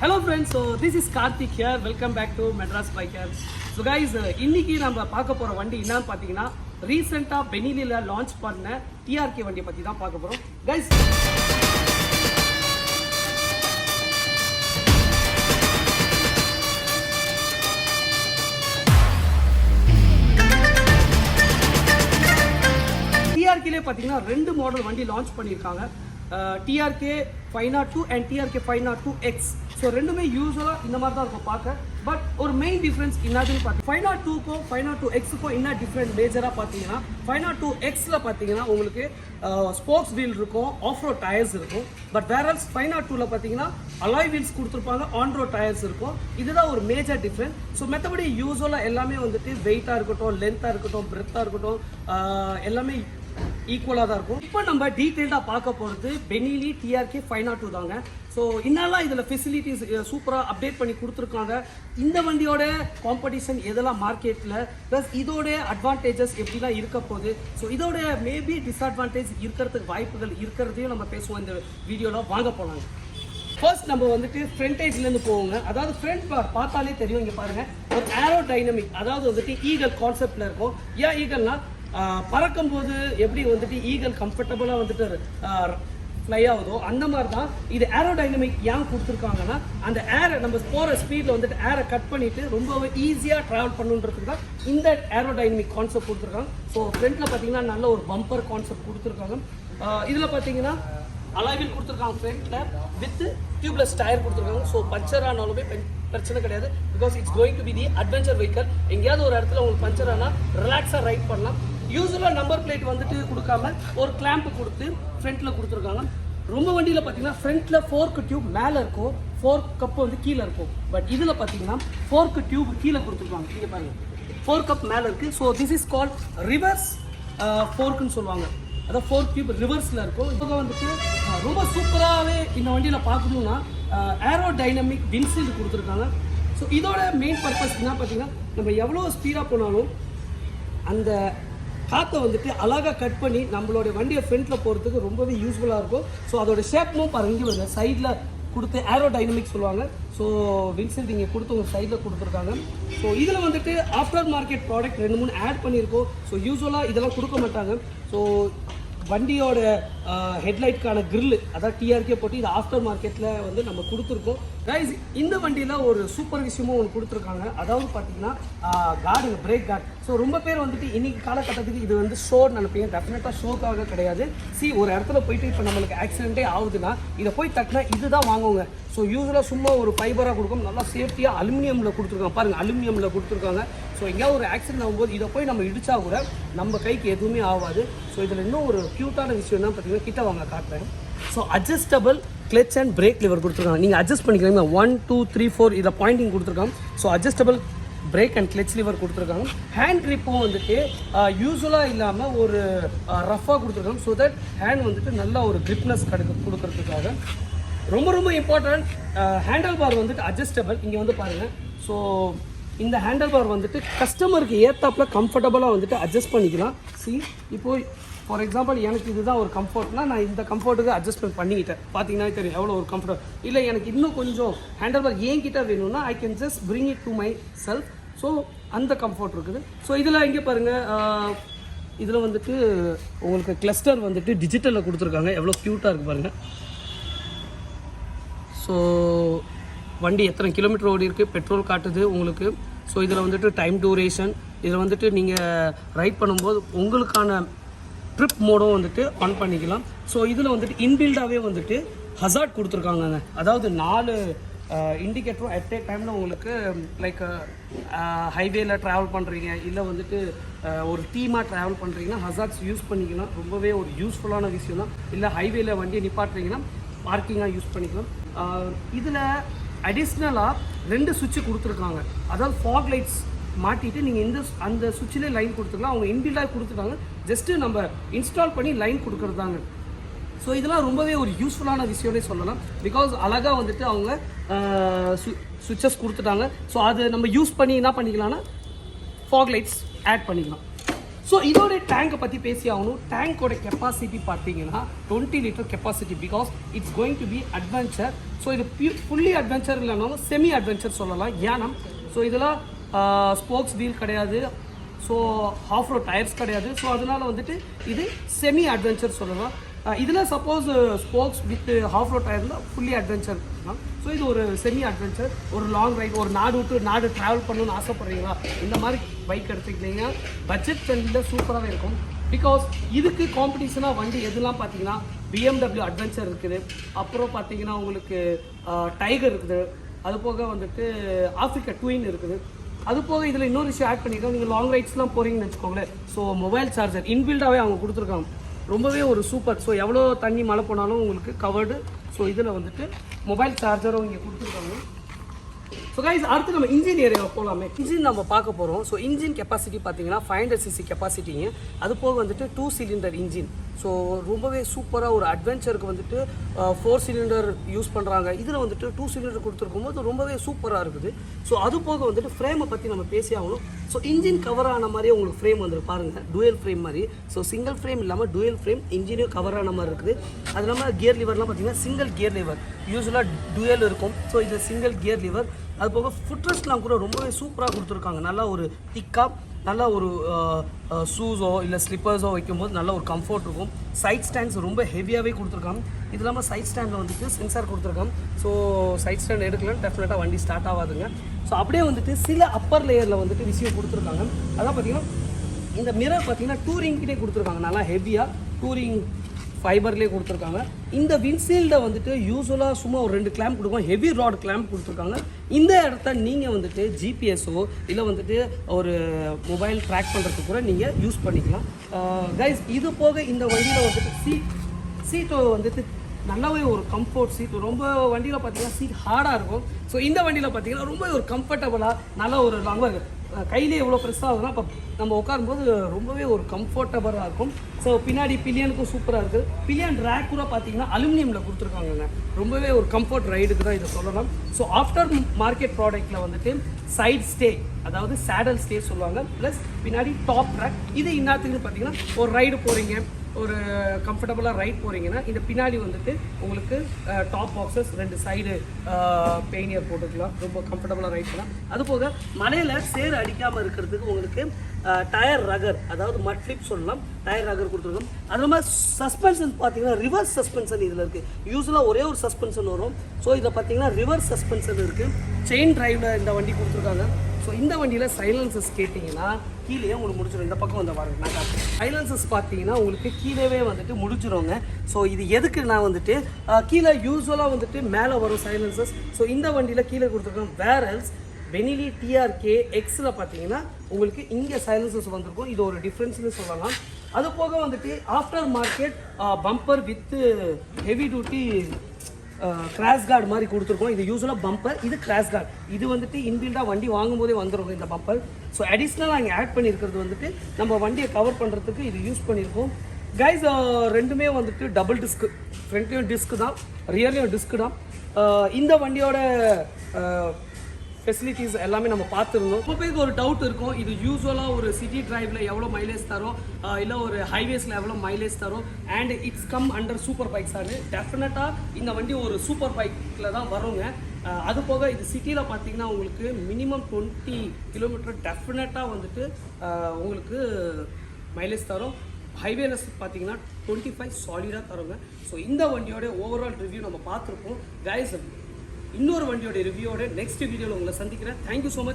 Hello friends, so this is Karthik here. Welcome back to Madras Biker. So guys, இன்னைக்கு நம்ம பார்க்க போற வண்டி என்னன்னு பாத்தீங்கன்னா ரீசெண்டா பெனிலில லான்ச் பண்ண TRK வண்டியை பத்தி தான் பார்க்க போறோம். Guys, TRK ல பாத்தீங்கன்னா ரெண்டு மாடல் வண்டி லான்ச் பண்ணிருக்காங்க. TRK 502 and TRK 502X. So ரெண்டுமே யூஸ்வலாக இந்த மாதிரி தான் இருக்கும் பார்க்க. பட் ஒரு மெயின் டிஃப்ரென்ஸ் என்னதுன்னு பார்த்தீங்கன்னா 502க்கும் 502Xக்கும் என்ன டிஃப்ரெண்ட் மேஜராக பார்த்தீங்கன்னா 502Xல பார்த்தீங்கன்னா உங்களுக்கு ஸ்போக்ஸ் வீல் இருக்கும், ஆஃப் ரோட் டயர்ஸ் இருக்கும். பட் வேரல்ஸ் 502ல பார்த்தீங்கன்னா அலாய் வீல்ஸ் கொடுத்துருப்பாங்க, ஆன் ரோட் டயர்ஸ் இருக்கும். இதுதான் ஒரு மேஜர் டிஃப்ரெண்ட். ஸோ மற்றபடி யூஸ்வலாக எல்லாமே வந்துட்டு வெயிட்டாக இருக்கட்டும், லென்த்தாக இருக்கட்டும், பிரெத்தாக இருக்கட்டும், எல்லாமே ஈக்குவலாக தான் இருக்கும். இப்போ நம்ம டீட்டெயில்டாக பார்க்க போகிறது பெனிலி TRK 502 தாங்க. ஸோ இன்னெல்லாம் இதில் ஃபெசிலிட்டிஸ் சூப்பராக அப்டேட் பண்ணி கொடுத்துருக்காங்க. இந்த வண்டியோட காம்படிஷன் எதெல்லாம் மார்க்கெட்டில், ப்ளஸ் இதோட அட்வான்டேஜஸ் எப்படிலாம் இருக்க போகுது, ஸோ இதோட மேபி டிஸ்அட்வான்டேஜ் இருக்கிறதுக்கு வாய்ப்புகள் இருக்கிறதையும் நம்ம பேசுவோம் இந்த வீடியோவில். வாங்க போனாங்க. ஃபர்ஸ்ட் நம்ம வந்துட்டு ஃப்ரண்டேஜ்லேருந்து போவோங்க. அதாவது ஃப்ரண்ட் பார்த்தாலே தெரியும், இங்கே பாருங்கள் ஒரு ஏரோ டைனமிக், அதாவது வந்துட்டு ஈகல் கான்செப்டில் இருக்கும். ஏன் ஈகல்னா பறக்கும்போது எப்படி வந்துட்டு ஈகல் கம்ஃபர்டபுளாக வந்துட்டு ஃப்ளை ஆகுதோ அந்த மாதிரி தான் இது ஏரோடைனமிக். ஏன் கொடுத்துருக்காங்கன்னா அந்த ஏரை நம்ம போகிற ஸ்பீடில் வந்துட்டு ஏரை கட் பண்ணிவிட்டு ரொம்பவே ஈஸியாக ட்ராவல் பண்ணுன்றதுக்கு தான் இந்த ஏரோடைனமிக் கான்செப்ட் கொடுத்துருக்காங்க. ஸோ ஃப்ரண்ட்டில் பார்த்தீங்கன்னா நல்ல ஒரு பம்பர் கான்செப்ட் கொடுத்துருக்காங்க. இதில் பார்த்தீங்கன்னா அலாய்வில் கொடுத்துருக்காங்க ஃப்ரண்ட்டில் வித் டியூப்லெஸ் டயர் கொடுத்துருக்காங்க. ஸோ பஞ்சர் ஆனாலுமே பிரச்சனை கிடையாது. Because it's going to be the adventure vehicle. எங்கேயாவது ஒரு இடத்துல உங்களுக்கு பஞ்சர் ஆனால் ரிலாக்ஸாக ரைட் பண்ணலாம். யூஸ்வலாக நம்பர் பிளேட் வந்துட்டு கொடுக்காம ஒரு கிளாம்ப் கொடுத்து ஃப்ரண்ட்டில் கொடுத்துருக்காங்க. ரொம்ப வண்டியில் பார்த்தீங்கன்னா ஃப்ரண்ட்டில் ஃபோர்க்கு டியூப் மேலே இருக்கும், ஃபோர்க் கப் வந்து கீழே இருக்கும். பட் இதில் பார்த்தீங்கன்னா ஃபோர்க்கு டியூப் கீழே கொடுத்துருக்காங்க. இங்கே பாருங்கள், ஃபோர் கப் மேலே இருக்குது. So this is called reverse ஃபோர்க்குன்னு சொல்லுவாங்க. அதாவது ஃபோர்க் டியூப் ரிவர்ஸில் இருக்கும். இப்போ வந்துட்டு ரொம்ப சூப்பராகவே இந்த வண்டியில் பார்க்கணுன்னா ஏரோ டைனமிக் விண்ட்ஷீல்டு கொடுத்துருக்காங்க. ஸோ இதோட மெயின் பர்பஸ் என்ன பார்த்தீங்கன்னா நம்ம எவ்வளோ ஸ்பீடாக போனாலும் அந்த காற்றை வந்துட்டு அழகாக கட் பண்ணி நம்மளோட வண்டியை ஃப்ரண்ட்டில் போகிறதுக்கு ரொம்பவே யூஸ்ஃபுல்லாக இருக்கும். ஸோ அதோட ஷேப்பும் பாருங்க, வருங்க சைடில் கொடுத்து ஏரோ டைனமிக் சொல்லுவாங்க. ஸோ வின்சென்ட் இங்கே கொடுத்து உங்கள் சைடில் கொடுத்துருக்காங்க. ஸோ இதில் வந்துட்டு ஆஃப்டர் மார்க்கெட் ப்ராடக்ட் 2-3 ஆட் பண்ணியிருக்கோம். ஸோ யூஸ்வலாக இதெல்லாம் கொடுக்க மாட்டாங்க. ஸோ வண்டியோட ஹெட்லைட்கான கிரில், அதாவது TRK போட்டு இது ஆஃப்டர் மார்க்கெட்டில் வந்து நம்ம கொடுத்துருக்கோம். கைஸ், இந்த வண்டியில் ஒரு சூப்பர் விஷயமும் ஒன்று கொடுத்துருக்காங்க. அதாவது பார்த்தீங்கன்னா கார்டுங்க, பிரேக் கார்டு. ஸோ ரொம்ப பேர் வந்துட்டு இன்னைக்கு காலகட்டத்துக்கு இது வந்து ஷோன்னு நினைப்பீங்க. டெஃபினட்டாக ஷோக்காக கிடையாது. ஒரு இடத்துல போயிட்டு இப்போ நம்மளுக்கு ஆக்சிடென்ட்டே ஆகுதுன்னா இதை போய் தட்டினா இதுதான் வாங்குவோங்க. ஸோ யூஸ்வலாக சும்மா ஒரு ஃபைபராக கொடுக்கும், நல்லா சேஃப்டியாக அலுமினியமில் கொடுத்துருக்காங்க. பாருங்கள், அலுமினியமில் கொடுத்துருக்காங்க. ஸோ எங்கேயாவது ஒரு ஆக்சிடென்ட் ஆகும்போது இதை போய் நம்ம இடிச்சா கூட நம்ம கைக்கு எதுவுமே ஆகாது. ஸோ இதில் இன்னும் ஒரு க்யூட்டான விஷயம் தான் பார்த்தீங்கன்னா, கிட்ட வாங்க காட்டுறேன். So adjustable clutch and break liver கொடுத்துருக்காங்க. நீங்கள் அட்ஜஸ்ட் பண்ணிக்கிறீங்க. 1 2 3 4 இதில் பாயிண்டிங் கொடுத்துருக்காங்க. So adjustable break and clutch liver கொடுத்துருக்காங்க. ஹேண்ட் கிரிப்பும் வந்துட்டு யூஸ்வலாக இல்லாமல் ஒரு ரஃபாக கொடுத்துருக்காங்க. ஸோ தட் ஹேண்ட் வந்துட்டு நல்லா ஒரு கிரிப்னஸ் கொடுக்கறதுக்காக. ரொம்ப ரொம்ப இம்பார்ட்டன்ட், ஹேண்டில் பார் வந்துட்டு அட்ஜஸ்டபிள். இங்கே வந்து பாருங்கள். ஸோ இந்த ஹேண்டில் பார் வந்துட்டு கஸ்டமருக்கு ஏற்றாப்புல கம்ஃபர்டபுளாக வந்துட்டு அட்ஜஸ்ட் பண்ணிக்கலாம். இப்போது ஃபார் எக்ஸாம்பிள் எனக்கு இதுதான் ஒரு கம்ஃபர்ட்னா நான் இந்த கம்ஃபர்ட்டுக்கு அட்ஜஸ்ட்மெண்ட் பண்ணிக்கிட்டேன். பார்த்தீங்கன்னா தெரியும் எவ்வளோ ஒரு கம்ஃபர்ட். இல்லை எனக்கு இன்னும் கொஞ்சம் ஹேண்டில் பார் என்கிட்ட வேணும்னா I can just bring it to my self. So அந்த கம்ஃபர்ட் இருக்குது. ஸோ இதில் இங்கே பாருங்கள், இதில் வந்துட்டு உங்களுக்கு கிளஸ்டர் வந்துட்டு டிஜிட்டலில் கொடுத்துருக்காங்க. எவ்வளோ க்யூட்டாக இருக்குது பாருங்கள். ஸோ வண்டி எத்தனை கிலோமீட்டர் ஓடி இருக்குது, பெட்ரோல் காட்டுது உங்களுக்கு. ஸோ இதில் வந்துட்டு டைம் டூரேஷன், இதில் வந்துட்டு நீங்கள் ரைட் பண்ணும்போது உங்களுக்கான ட்ரிப் மோடும் வந்துட்டு ஆன் பண்ணிக்கலாம். ஸோ இதில் வந்துட்டு இன்பில்டாகவே வந்துட்டு ஹசார்ட் கொடுத்துருக்காங்க. அதாவது 4 இண்டிகேட்டரும் அட் ஏ டைமில் உங்களுக்கு லைக் ஹைவேல ட்ராவல் பண்ணுறீங்க, இல்லை வந்துட்டு ஒரு டீமாக ட்ராவல் பண்ணுறீங்கன்னா ஹசார்ட்ஸ் யூஸ் பண்ணிக்கலாம். ரொம்பவே ஒரு யூஸ்ஃபுல்லான விஷயம் தான். இல்லை ஹைவேல வண்டியை நிப்பாட்டுறீங்கன்னா பார்க்கிங்காக யூஸ் பண்ணிக்கலாம். இதில் அடிஷ்னலாக 2 சுவிட்சு கொடுத்துருக்காங்க. அதாவது ஃபாக் லைட்ஸ் மாட்டிட்டு நீங்கள் அந்த சுவிட்சிலே லைன் கொடுத்துக்கலாம். அவங்க இன்பில்டாக கொடுத்துட்டாங்க. ஜஸ்ட்டு நம்ம இன்ஸ்டால் பண்ணி லைன் கொடுக்குறதாங்க. ஸோ இதெல்லாம் ரொம்பவே ஒரு யூஸ்ஃபுல்லான விஷயம்னே சொல்லலாம். பிகாஸ் அழகாக வந்துட்டு அவங்க சுவிட்சஸ் கொடுத்துட்டாங்க. ஸோ அது நம்ம யூஸ் பண்ணி என்ன பண்ணிக்கலாம்னா ஃபாக் லைட்ஸ் ஆட் பண்ணிக்கலாம். ஸோ இதோட டேங்கை பற்றி பேசி ஆகணும். டேங்கோட கெப்பாசிட்டி பார்த்தீங்கன்னா 20 litre capacity. Because it's going to be adventure. So இது ஃபுல்லி அட்வென்ச்சர் இல்லைனாலும் செமி அட்வென்ச்சர் சொல்லலாம். ஏன்னா ஸோ இதில் ஸ்போக்ஸ் வீல் கிடையாது, ஸோ ஆஃப் ரோட் டயர்ஸ் கிடையாது. ஸோ அதனால் வந்துட்டு இது செமி அட்வென்ச்சர் சொல்லலாம். இதில் suppose spokes with off road டயரில் ஃபுல்லி அட்வென்ச்சர் தான். ஸோ இது ஒரு செமி அட்வென்ச்சர். ஒரு லாங் ரைட், ஒரு நாடு விட்டு நாடு ட்ராவல் பண்ணணும்னு ஆசைப்படுறீங்களா, இந்த மாதிரி பைக் எடுத்துக்கிட்டீங்க பட்ஜெட் ஃப்ரெண்ட்லியில் சூப்பராகவே இருக்கும். பிகாஸ் இதுக்கு காம்படிஷனாக வண்டி எதுலாம் பார்த்தீங்கன்னா BMW அட்வென்ச்சர் இருக்குது, அப்புறம் பார்த்தீங்கன்னா உங்களுக்கு டைகர் இருக்குது, அது போக வந்துட்டு ஆஃப்ரிக்கா ட்வின் இருக்குது. அது போக இதில் இன்னொரு விஷயம் ஆட் பண்ணியிருக்கோம். நீங்கள் லாங் ரைட்ஸ்லாம் போகிறீங்கன்னு வச்சுக்கோங்களேன். ஸோ மொபைல் சார்ஜர் இன்பில்டாகவே அவங்க கொடுத்துருக்காங்க. ரொம்பவே ஒரு சூப்பர். ஸோ எவ்வளோ தண்ணி மழை போனாலும் உங்களுக்கு கவர்டு. ஸோ இதில் வந்துட்டு மொபைல் சார்ஜரும் இங்கே கொடுத்துருக்காங்க. ஸோ கைஸ், அடுத்து நம்ம இன்ஜின் ஏரியாவில் போகலாமே. இன்ஜின் நம்ம பார்க்க போகிறோம். ஸோ இன்ஜின் கெப்பாசிட்டி பார்த்தீங்கன்னா 500cc கெப்பாசிட்டிங்க. அது போக வந்துட்டு 2 சிலிண்டர் இன்ஜின். ஸோ ரொம்பவே சூப்பராக ஒரு அட்வென்ச்சருக்கு வந்துட்டு 4 சிலிண்டர் யூஸ் பண்ணுறாங்க. இதில் வந்துட்டு 2 சிலிண்டர் கொடுத்துருக்கும் போது ரொம்பவே சூப்பராக இருக்குது. ஸோ அது போக வந்துட்டு ஃப்ரேமை பற்றி நம்ம பேசி ஆகணும். ஸோ இன்ஜின் கவர் ஆன மாதிரி உங்களுக்கு ஃப்ரேம் வந்துட்டு பாருங்கள், டூயல் ஃப்ரேம் மாதிரி. ஸோ சிங்கிள் ஃப்ரேம் இல்லாமல் டூயல் ஃப்ரேம், இன்ஜினையும் கவர் ஆன மாதிரி இருக்குது. அது இல்லாமல் கியர் லிவர்லாம் பார்த்தீங்கன்னா சிங்கிள் கியர் லிவர். யூஸ்வலாக டூயல் இருக்கும். ஸோ இது சிங்கிள் கியர் லிவர். அது போக ஃபுட்ரெஸ்ட்லாம் கூட ரொம்பவே சூப்பராக கொடுத்துருக்காங்க. நல்லா ஒரு திக்காக, நல்லா ஒரு ஷூஸோ இல்லை ஸ்லிப்பர்ஸோ வைக்கும்போது நல்ல ஒரு கம்ஃபர்ட் இருக்கும். சைட் ஸ்டாண்ட்ஸ் ரொம்ப ஹெவியாகவே கொடுத்துருக்காங்க. இது இல்லாமல் சைட் ஸ்டாண்டில் வந்துட்டு சென்சார் கொடுத்துருக்காங்க. ஸோ சைட் ஸ்டாண்ட் எடுக்கலாம், டெஃபினட்டாக வண்டி ஸ்டார்ட் ஆகாதுங்க. ஸோ அப்படியே வந்துட்டு சில அப்பர் லேயரில் வந்துட்டு விஷயம் கொடுத்துருக்காங்க. அதான் பார்த்தீங்கன்னா இந்த மிரர் பார்த்தீங்கன்னா டூரிங்கிட்டே கொடுத்துருக்காங்க. நல்லா ஹெவியாக டூரிங் ஃபைபர்லேயே கொடுத்துருக்காங்க. இந்த விண்ட்ஷீல்டை வந்துட்டு யூஸ்வலாக சும்மா ஒரு 2 கிளாம்ப் கொடுக்கும், ஹெவி ராட் கிளாம்ப் கொடுத்துருக்காங்க. இந்த இடத்த நீங்கள் வந்துட்டு ஜிபிஎஸ்ஸோ இல்லை வந்துட்டு ஒரு மொபைல் ட்ராக் பண்ணுறதுக்கு கூட நீங்கள் யூஸ் பண்ணிக்கலாம். கைஸ், இது போக இந்த வண்டியில் வந்துட்டு சீட்டோ வந்துட்டு நல்லாவே ஒரு கம்ஃபர்ட் சீட். ரொம்ப வண்டியில் பார்த்தீங்கன்னா சீட் ஹார்டாக இருக்கும். ஸோ இந்த வண்டியில் பார்த்தீங்கன்னா ரொம்ப ஒரு கம்ஃபர்டபுளாக நல்லா ஒரு லாங்காக கையிலே எவ்வளோ ப்ரெஸ் ஆகுதுன்னா இப்போ நம்ம உட்காரும்போது ரொம்பவே ஒரு கம்ஃபர்டபுளாக இருக்கும். ஸோ பின்னாடி பில்லியனுக்கும் சூப்பராக இருக்குது. பில்லியன் ரேக் கூட பார்த்தீங்கன்னா அலுமினியமில் கொடுத்துருக்காங்க. ரொம்பவே ஒரு கம்ஃபர்ட் ரைடுக்கு தான் இதை சொல்லலாம். ஸோ ஆஃப்டர் மார்க்கெட் ப்ராடக்ட்டில் வந்துட்டு சைட் ஸ்டே, அதாவது சேடல் ஸ்டே சொல்லுவாங்க, ப்ளஸ் பின்னாடி டாப் ட்ராக். இது இன்னத்துக்கு பார்த்தீங்கன்னா ஒரு ரைடு போகிறீங்க, ஒரு கம்ஃபர்டபுளாக ரைட் போகிறீங்கன்னா இந்த பின்னாடி வந்துட்டு உங்களுக்கு டாப் பாக்ஸஸ் 2 சைடு பெயினியர் போட்டுக்கலாம், ரொம்ப கம்ஃபர்டபுளாக ரைட் பண்ணலாம். அதுபோக மலையில் சேறு அடிக்காமல் இருக்கிறதுக்கு உங்களுக்கு டயர் ரகர், அதாவது மட் ஃபிளிப் சொல்லலாம், டயர் ரகர் கொடுத்துருக்கோம். அது மாதிரி சஸ்பென்ஷன் பார்த்தீங்கன்னா ரிவர்ஸ் சஸ்பென்ஷன் இதில் இருக்குது. யூஸ்வலாக ஒரே ஒரு சஸ்பென்ஷன் வரும். ஸோ இதில் பார்த்தீங்கன்னா ரிவர்ஸ் சஸ்பென்ஷன் இருக்குது. செயின் டிரைவில் இந்த வண்டி கொடுத்துருக்காங்க. ஸோ இந்த வண்டியில் சைலன்சஸ் கேட்டிங்கன்னா கீழே உங்களுக்கு முடிச்சிடும். இந்த பக்கம் வந்து பாருங்க, நான் காட்டுறேன். சைலன்சஸ் பார்த்தீங்கன்னா உங்களுக்கு கீழேவே வந்துட்டு முடிச்சிடுங்க. ஸோ இது எதுக்கு நான் வந்துட்டு கீழே யூஸ்வலாக வந்துட்டு மேலே வரும் சைலன்சஸ். ஸோ இந்த வண்டியில் கீழே கொடுத்துருக்கோம். வேரல்ஸ் பெனிலி TRK Xல பார்த்தீங்கன்னா உங்களுக்கு இங்கே சைலன்சஸ் வந்திருக்கும். இது ஒரு டிஃப்ரென்ஸ்னு சொல்லலாம். அது போக வந்துட்டு after market bumper with heavy duty crash card மாதிரி கொடுத்துருக்கோம். இது யூஸ்வலாக பம்பர், இது கிராஷ் கார்டு. இது வந்துட்டு இன்பில்டாக வண்டி வாங்கும் போதே வந்துடும் இந்த பம்பர். ஸோ அடிஷ்னலாக இங்கே ஆட் பண்ணியிருக்கிறது வந்துட்டு நம்ம வண்டியை கவர் பண்ணுறதுக்கு இது யூஸ் பண்ணியிருக்கோம். கைஸ், ரெண்டுமே வந்துட்டு டபுள் டிஸ்க்கு, ஃப்ரண்ட்லேயும் டிஸ்க்கு தான், ரியர்லேயும் டிஸ்க்கு தான். இந்த வண்டியோட ஃபெசிலிட்டிஸ் எல்லாமே நம்ம பார்த்துருந்தோம். ரொம்ப பேருக்கு ஒரு டவுட் இருக்கும், இது யூஸ்வலாக ஒரு சிட்டி டிரைவில் எவ்வளோ மைலேஜ் தரும், இல்லை ஒரு ஹைவேஸில் எவ்வளோ மைலேஜ் தரும், and it's come under super பைக்ஸானு. டெஃபினட்டாக இந்த வண்டி ஒரு சூப்பர் பைக்கில் தான் வருங்க. அது போக இது சிட்டியில் பார்த்தீங்கன்னா உங்களுக்கு மினிமம் 20 கிலோமீட்டர் டெஃபினட்டாக வந்துட்டு உங்களுக்கு மைலேஜ் தரும். ஹைவேல பார்த்தீங்கன்னா 25 சாலிடாக தருங்க. ஸோ இந்த வண்டியோட ஓவரால் ரிவ்யூ நம்ம பார்த்துருப்போம். கைஸ், இன்னொரு வண்டியோட ரிவ்யூவோட நெக்ஸ்ட் வீடியோவில் உங்களை சந்திக்கிறேன். Thank you so much.